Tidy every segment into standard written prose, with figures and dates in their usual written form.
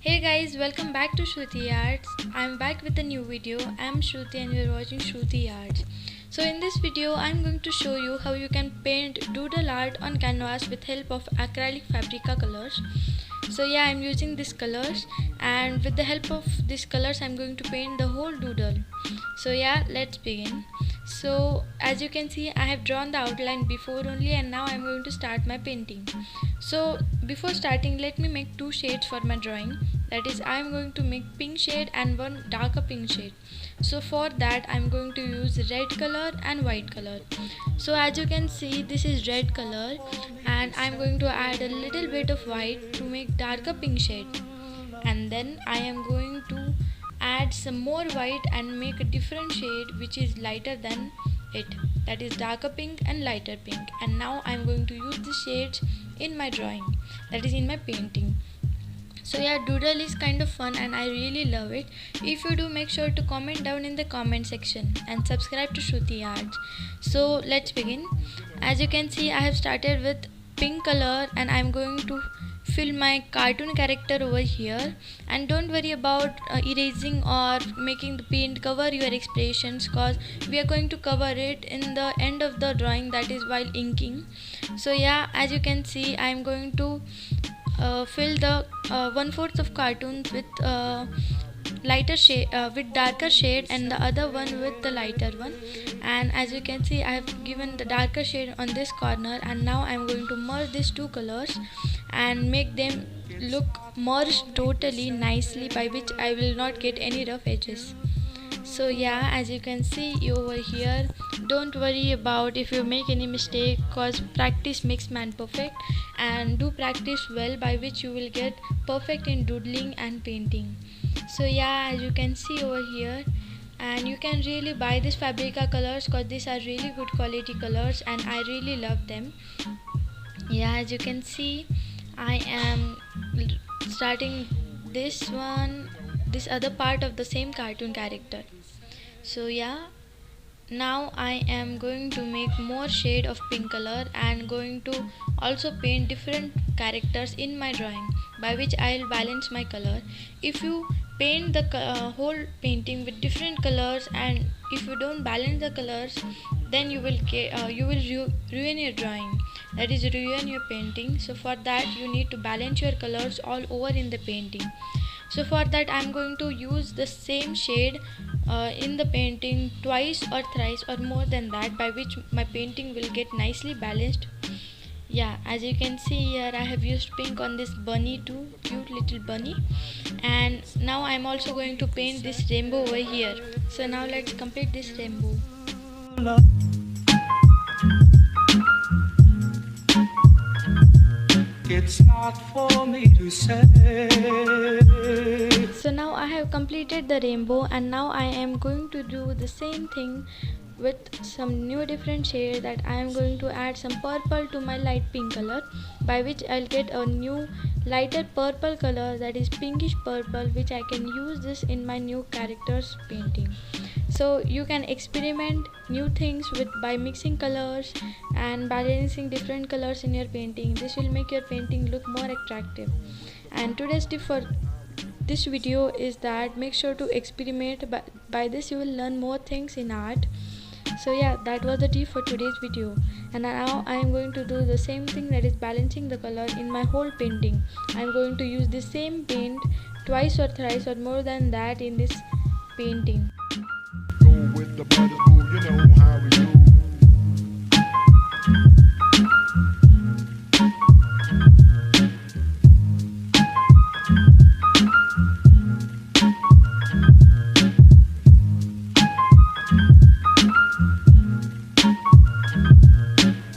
Hey guys, welcome back to Shruti Arts. I'm back with a new video. I'm Shruti and you're watching Shruti Arts. So in this video, I'm going to show you how you can paint doodle art on canvas with help of acrylic fabrica colors. So yeah, I'm using these colors, and with the help of these colors I'm going to paint the whole doodle. So yeah, let's begin. So as you can see, I have drawn the outline before only, and now I'm going to start my painting. So before starting, let me make two shades for my drawing. That is, I'm going to make pink shade and one darker pink shade. So for that I'm going to use red color and white color. So as you can see, this is red color, and I'm going to add a little bit of white to make darker pink shade, and then I am going to add some more white and make a different shade which is lighter than it, that is darker pink and lighter pink. And now I'm going to use the shades in my drawing, that is in my painting. So yeah, doodle is kind of fun and I really love it. If you do, make sure to comment down in the comment section and subscribe to Shruti Arts. So let's begin. As you can see, I have started with pink color and I'm going to fill my cartoon character over here. And don't worry about erasing or making the paint cover your expressions, cause we are going to cover it in the end of the drawing, that is while inking. So yeah, as you can see, I'm going to fill the 1/4 of cartoons with lighter shade with darker shade, and the other one with the lighter one. And as you can see, I have given the darker shade on this corner, and now I'm going to merge these two colors and make them look merged totally nicely, by which I will not get any rough edges. So yeah, as you can see over here, don't worry about if you make any mistake, cause practice makes man perfect, and do practice well, by which you will get perfect in doodling and painting. So yeah, as you can see over here, and you can really buy this fabrica colors, cause these are really good quality colors and I really love them. Yeah, as you can see, I am starting this other part of the same cartoon character. So yeah, now I am going to make more shade of pink color and going to also paint different characters in my drawing, by which I'll balance my color. If you paint the whole painting with different colors, and if you don't balance the colors, then you will ruin your drawing, that is ruin your painting. So for that you need to balance your colors all over in the painting. So for that I'm going to use the same shade in the painting twice or thrice or more than that, by which my painting will get nicely balanced. Yeah, as you can see here, I have used pink on this bunny too, cute little bunny. And now I'm also going to paint this rainbow over here. So now let's complete this rainbow. It's not for me to say. So now I have completed the rainbow, and now I am going to do the same thing with some new different shade, that I am going to add some purple to my light pink color, by which I'll get a new lighter purple color, that is pinkish purple, which I can use this in my new characters painting. So you can experiment new things by mixing colors and balancing different colors in your painting. This will make your painting look more attractive. And today's tip for this video is that make sure to experiment. By this you will learn more things in art. So yeah, that was the tip for today's video. And now I am going to do the same thing, that is balancing the color in my whole painting. I am going to use the same paint twice or thrice or more than that in this painting. Go with the brothers, boo, you know how we do.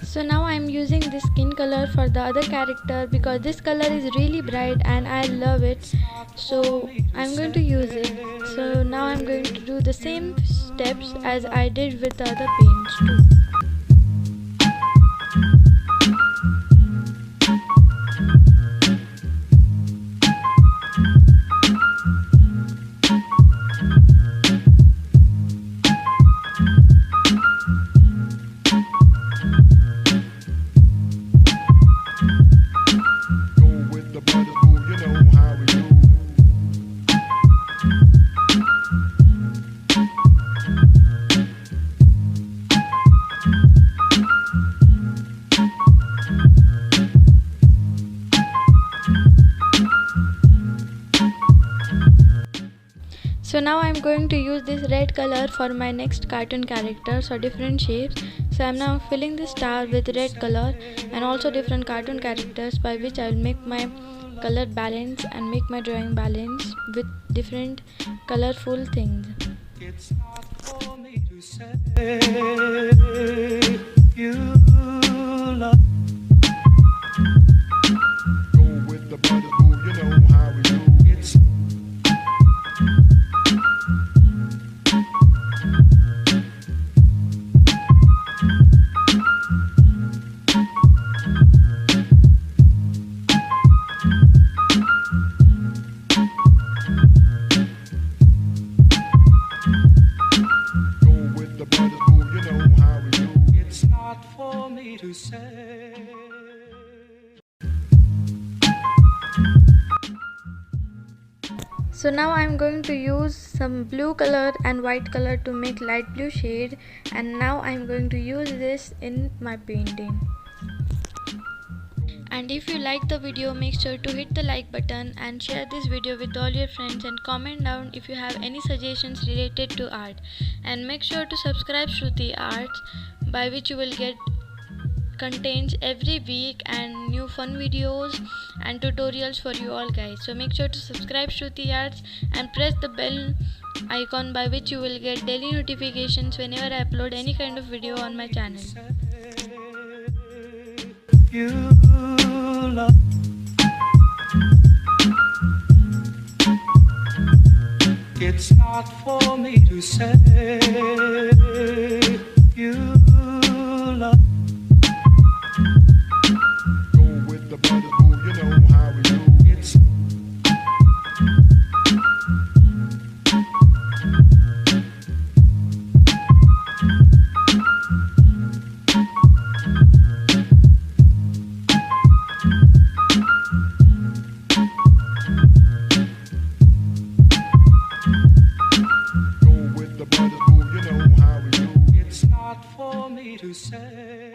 So now I am using this skin color for the other character, because this color is really bright and I love it. So I'm going to use it. So now I'm going to do the same steps as I did with the other paints too. Go with the brothers, boo, you know how we do. So now I'm going to use this red color for my next cartoon characters or different shapes. So I'm now filling the star with red color and also different cartoon characters, by which I'll make my color balance and make my drawing balance with different colorful things. It's not for me to say you love. Go with the brothers, boo, you know how we do. It's for me to say. So now I'm going to use some blue color and white color to make light blue shade, and now I'm going to use this in my painting. And if you like the video, make sure to hit the like button and share this video with all your friends, and comment down if you have any suggestions related to art, and make sure to subscribe Shruti Arts, by which you will get contains every week and new fun videos and tutorials for you all guys. So make sure to subscribe Shruti Arts and press the bell icon, by which you will get daily notifications whenever I upload any kind of video on my channel. You love. It's not for me to say you love. Go with the brothers, boo, you know how we do. It's for me to say.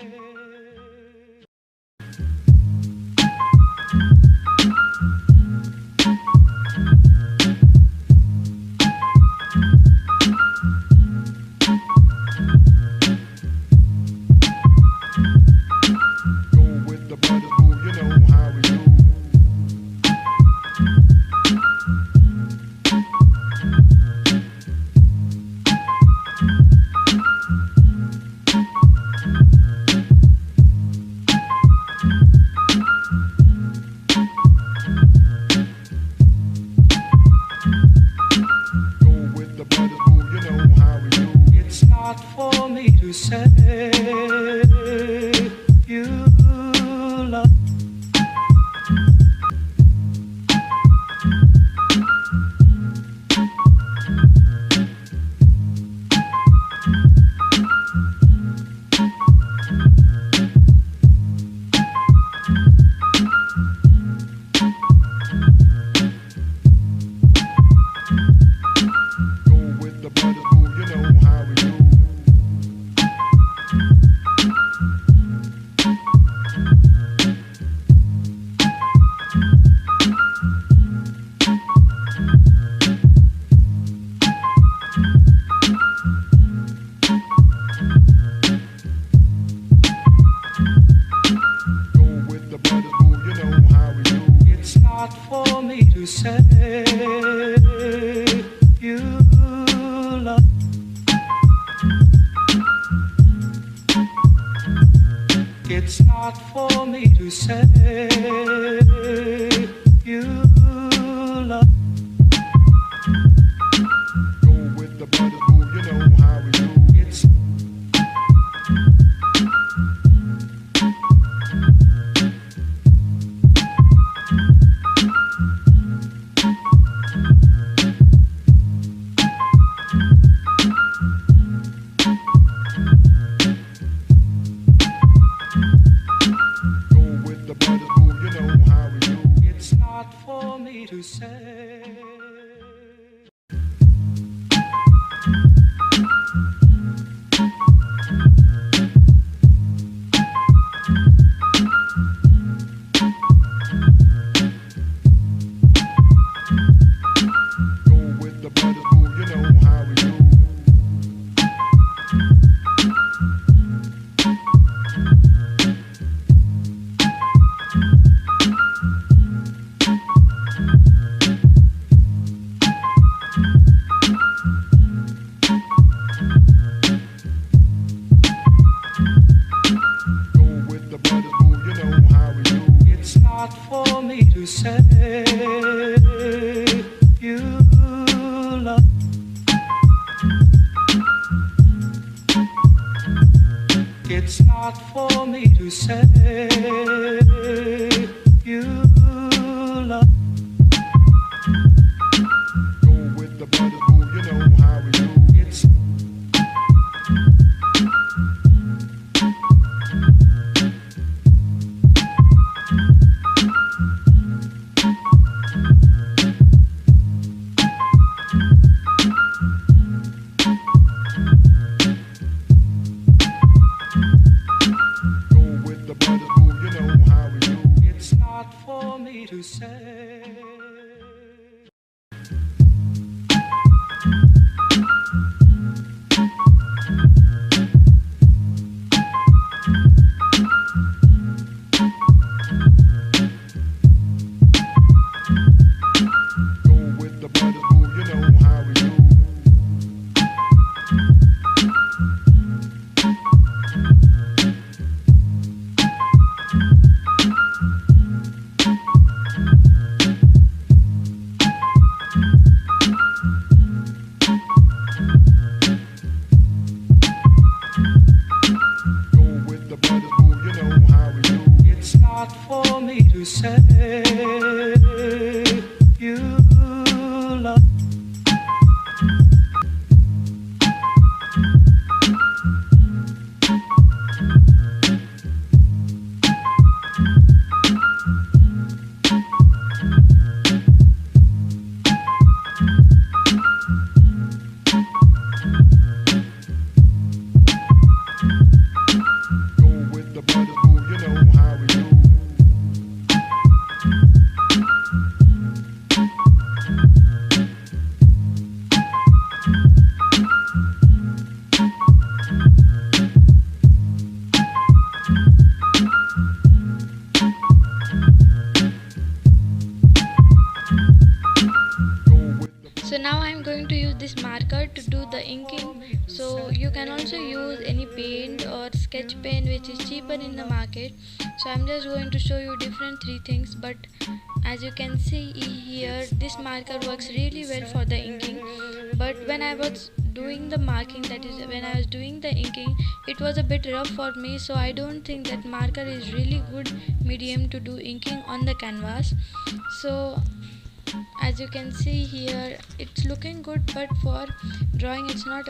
Go with the brothers, boo, you know how we do. It's not for me to say you love. It's not for me to say you love. It's not for me to say you love. Go with the brothers, boo, you know how we do. It's for me to say. Go with the brothers, boo, not for me to say you love. It's not for me to say you love. Go with the brothers, boo, you know how we do. It's Go with the brothers, boo, you know how we do. it's not for me to say. Go with the brothers, boo, you know how we do. Go with the brothers, boo, you know how we do. It's not for me to say you love. Go with the brothers, boo, you know how we do. Go with the So now I'm going to use this marker to do the inking. So you can also use any paint or sketch pen which is cheaper in the market. So I'm just going to show you different three things, but as you can see here, this marker works really well for the inking. But when I was doing the marking, that is when I was doing the inking, it was a bit rough for me, so I don't think that marker is really good medium to do inking on the canvas. So as you can see here, it's looking good, but for drawing it's not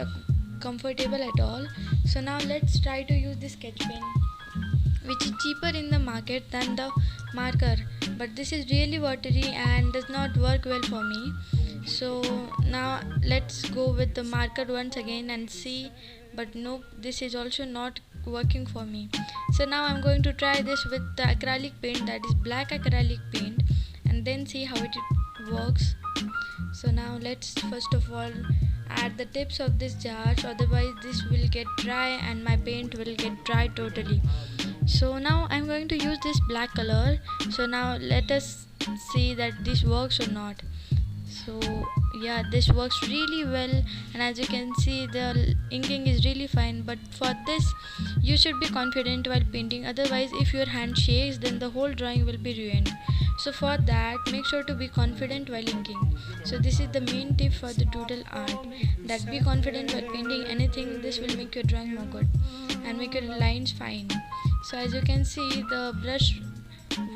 comfortable at all. So now let's try to use the sketch pen, which is cheaper in the market than the marker, but this is really watery and does not work well for me. So now let's go with the marker once again and see, but nope, this is also not working for me. So now I'm going to try this with the acrylic paint, that is black acrylic paint, and then see how it works. So now let's first of all add the tips of this jar, otherwise this will get dry and my paint will get dry totally. So now I'm going to use this black color. So now let us see that this works or not. So yeah, this works really well, and as you can see the inking is really fine, but for this you should be confident while painting, otherwise if your hand shakes then the whole drawing will be ruined. So for that, make sure to be confident while inking. So this is the main tip for the doodle art, that be confident while painting anything. This will make your drawing more good and make your lines fine. So as you can see, the brush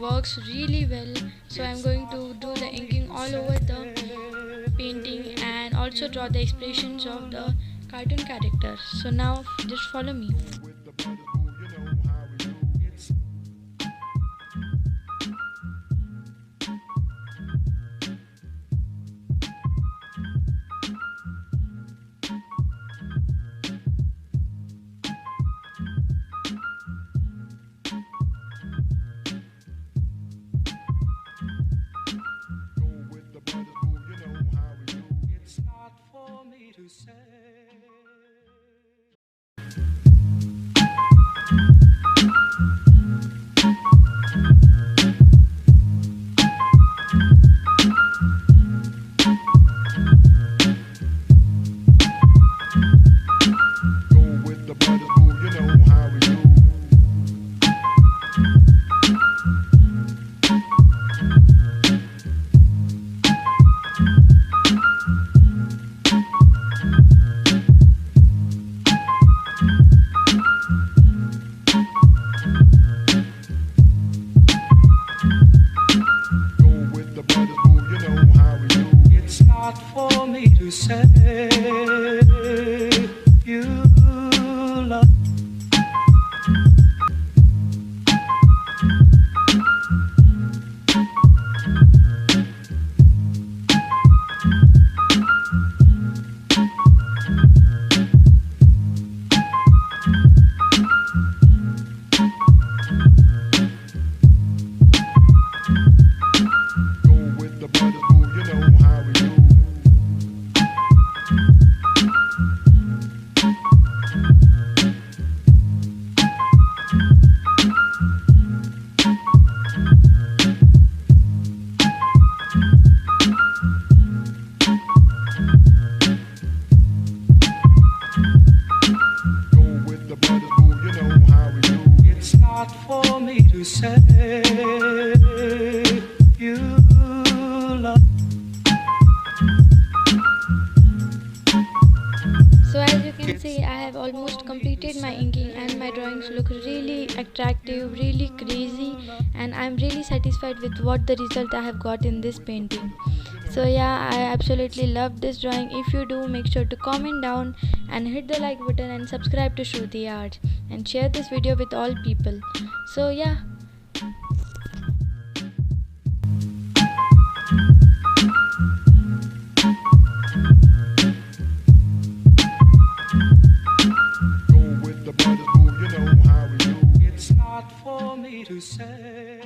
works really well. So I'm going to do the inking all over the painting and also draw the expressions of the cartoon characters. So now just follow me. with the brothers, boo, you know how we do. It's Go with the brothers, boo, you know how we do. it's not for me to say. to say you love. Go with the brothers, boo, you know how we do. Go with the brothers, boo, you know how we do. It's not for me to say you love. So as you can see, I have almost completed my inking and my drawings look really attractive, really crazy, and I'm really satisfied with what the result I have got in this painting. So yeah, I absolutely love this drawing. If you do, make sure to comment down and hit the like button and subscribe to Shruti Art and share this video with all people. So yeah. Go with the brothers, boo, you know how we do. It's not for me to say.